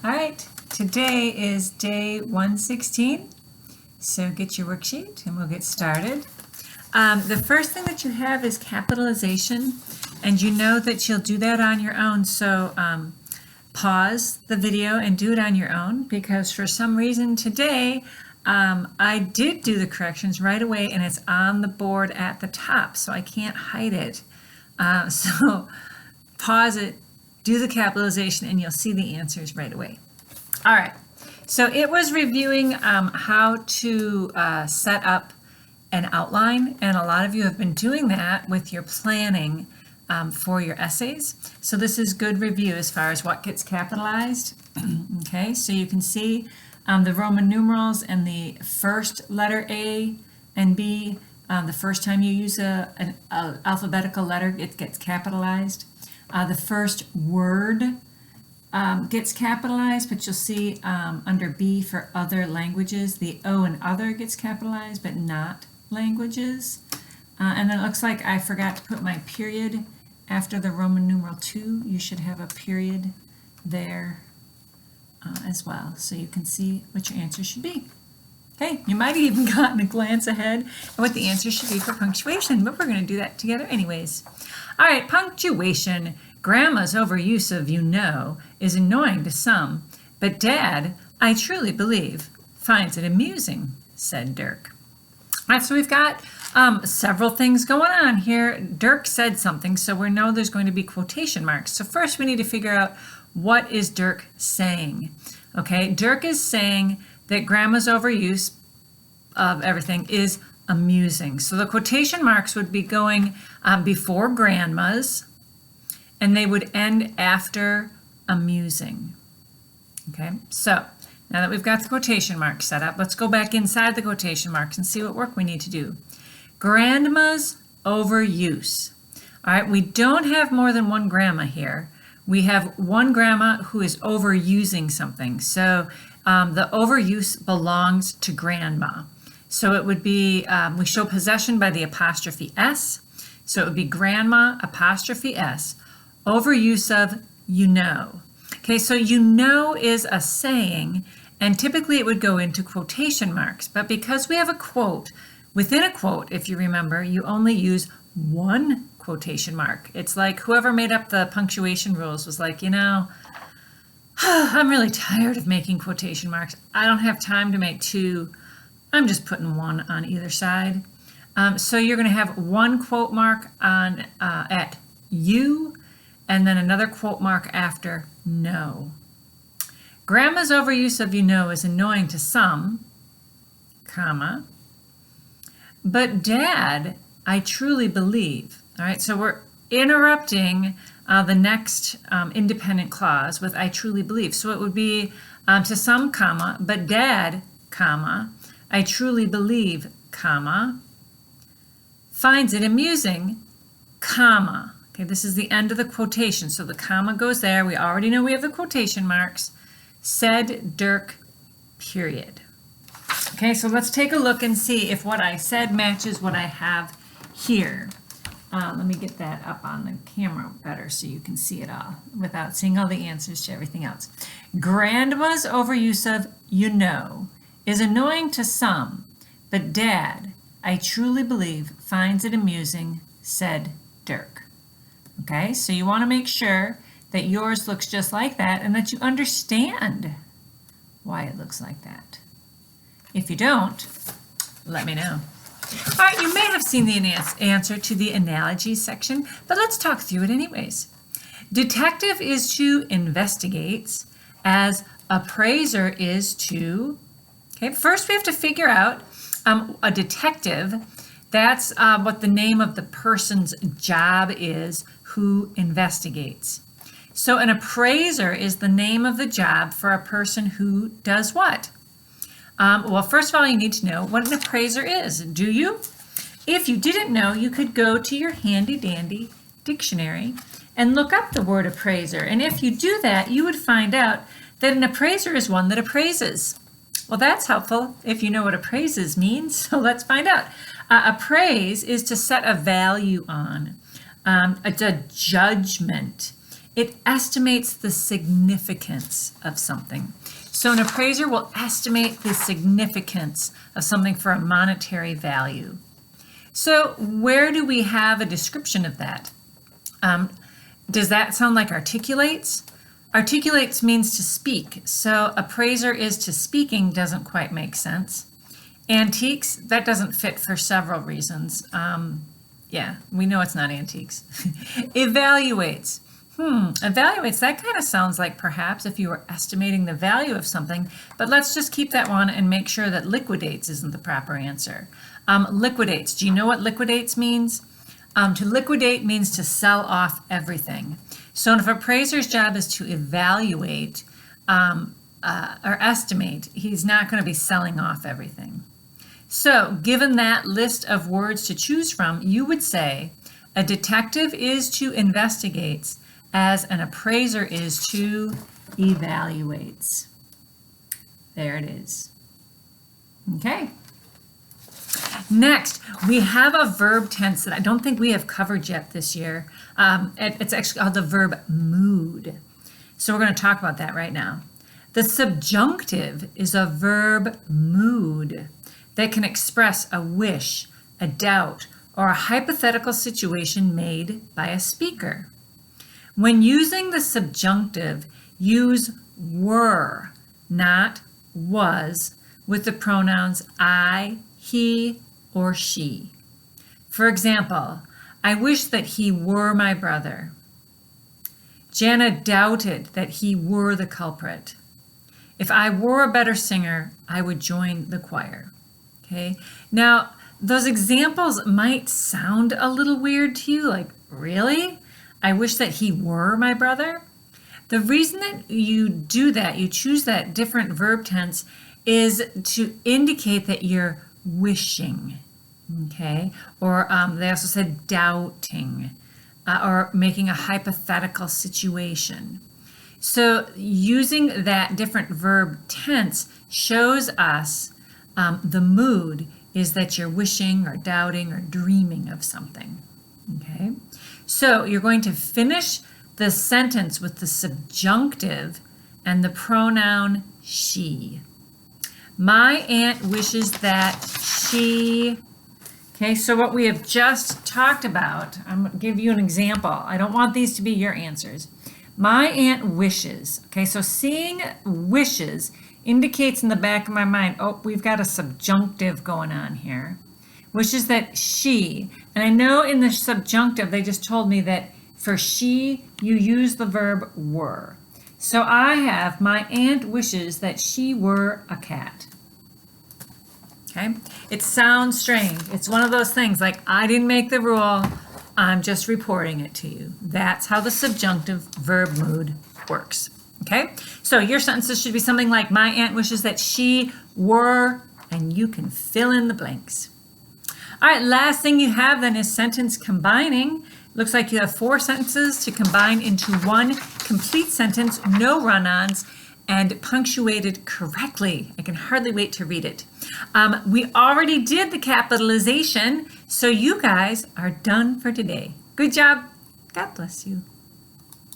All right, today is day 116, so get your worksheet and we'll get started. The first thing that you have is capitalization, and you know that you'll do that on your own, so pause the video and do it on your own, because for some reason today I did do the corrections right away and it's on the board at the top, so I can't hide it. So pause it, do the capitalization, and you'll see the answers right away. All right, so it was reviewing how to set up an outline, and a lot of you have been doing that with your planning for your essays. So this is good review as far as what gets capitalized. Okay, so you can see the Roman numerals and the first letter A and B. The first time you use an alphabetical letter, it gets capitalized. The first word gets capitalized, but you'll see under B for other languages, the O in other gets capitalized, but not languages. And then it looks like I forgot to put my period after the Roman numeral 2. You should have a period there as well, so you can see what your answer should be. Okay, you might have even gotten a glance ahead at what the answer should be for punctuation, but we're going to do that together anyways. All right, punctuation. Grandma's overuse of "you know" is annoying to some, but Dad, I truly believe, finds it amusing, said Dirk. All right, so we've got several things going on here. Dirk said something, so we know there's going to be quotation marks. So first we need to figure out, what is Dirk saying? Okay, Dirk is saying that Grandma's overuse of everything is amusing. So the quotation marks would be going before Grandma's, and they would end after amusing. Okay, so now that we've got the quotation marks set up, let's go back inside the quotation marks and see what work we need to do. Grandma's overuse. All right, we don't have more than one grandma here. We have one grandma who is overusing something. So the overuse belongs to grandma. So it would be, we show possession by the apostrophe S. So it would be grandma apostrophe S, overuse of "you know." Okay, so "you know" is a saying, and typically it would go into quotation marks. But because we have a quote, within a quote, if you remember, you only use one quotation mark. It's like whoever made up the punctuation rules was like, you know, I'm really tired of making quotation marks. I don't have time to make two. I'm just putting one on either side. So you're going to have one quote mark on at "you," and then another quote mark after "no." Grandma's overuse of "you know" is annoying to some, comma, but Dad, I truly believe. All right, so we're interrupting the next independent clause with "I truly believe." So it would be to some, comma, but Dad, comma, I truly believe, comma, finds it amusing, comma. Okay, this is the end of the quotation, so the comma goes there. We already know we have the quotation marks. Said Dirk, period. Okay, so let's take a look and see if what I said matches what I have here. Let me get that up on the camera better so you can see it all without seeing all the answers to everything else. Grandma's overuse of "you know" is annoying to some, but Dad, I truly believe, finds it amusing, said Dirk. Okay, so you want to make sure that yours looks just like that and that you understand why it looks like that. If you don't, let me know. All right, you may have seen the answer to the analogy section, but let's talk through it anyways. Detective is to investigates, as appraiser is to. Okay, first we have to figure out a detective. That's what the name of the person's job is who investigates. So an appraiser is the name of the job for a person who does what? Well, first of all, you need to know what an appraiser is. Do you? If you didn't know, you could go to your handy-dandy dictionary and look up the word appraiser. And if you do that, you would find out that an appraiser is one that appraises. Well, that's helpful if you know what appraises means, so let's find out. Appraise is to set a value on. It's a judgment. It estimates the significance of something. So an appraiser will estimate the significance of something for a monetary value. So where do we have a description of that? Does that sound like articulates? Articulates means to speak. So appraiser is to speaking doesn't quite make sense. Antiques, that doesn't fit for several reasons. Yeah, we know it's not antiques. Evaluates. Evaluates, that kind of sounds like perhaps if you were estimating the value of something, but let's just keep that one and make sure that liquidates isn't the proper answer. Liquidates, do you know what liquidates means? To liquidate means to sell off everything. So if an appraiser's job is to evaluate or estimate, he's not going to be selling off everything. So given that list of words to choose from, you would say a detective is to investigates as an appraiser is to evaluates. There it is. Okay. Next, we have a verb tense that I don't think we have covered yet this year. It's actually called the verb mood. So we're going to talk about that right now. The subjunctive is a verb mood that can express a wish, a doubt, or a hypothetical situation made by a speaker. When using the subjunctive, use were, not was, with the pronouns I, he, or she. For example, I wish that he were my brother. Jana doubted that he were the culprit. If I were a better singer, I would join the choir. Okay. Now, those examples might sound a little weird to you, like, really? I wish that he were my brother? The reason that you do that, you choose that different verb tense, is to indicate that you're wishing, okay? Or they also said doubting, or making a hypothetical situation. So using that different verb tense shows us the mood is that you're wishing or doubting or dreaming of something, okay? So you're going to finish the sentence with the subjunctive and the pronoun she. My aunt wishes that she, okay, so what we have just talked about, I'm going to give you an example. I don't want these to be your answers. My aunt wishes, okay, so seeing wishes indicates in the back of my mind, oh, we've got a subjunctive going on here. Wishes that she, and I know in the subjunctive, they just told me that for she, you use the verb were. So I have, my aunt wishes that she were a cat. Okay, it sounds strange. It's one of those things like, I didn't make the rule, I'm just reporting it to you. That's how the subjunctive verb mood works. Okay, so your sentences should be something like, my aunt wishes that she were, and you can fill in the blanks. All right, last thing you have then is sentence combining. Looks like you have 4 sentences to combine into one complete sentence, no run-ons, and punctuated correctly. I can hardly wait to read it. We already did the capitalization, so you guys are done for today. Good job. God bless you.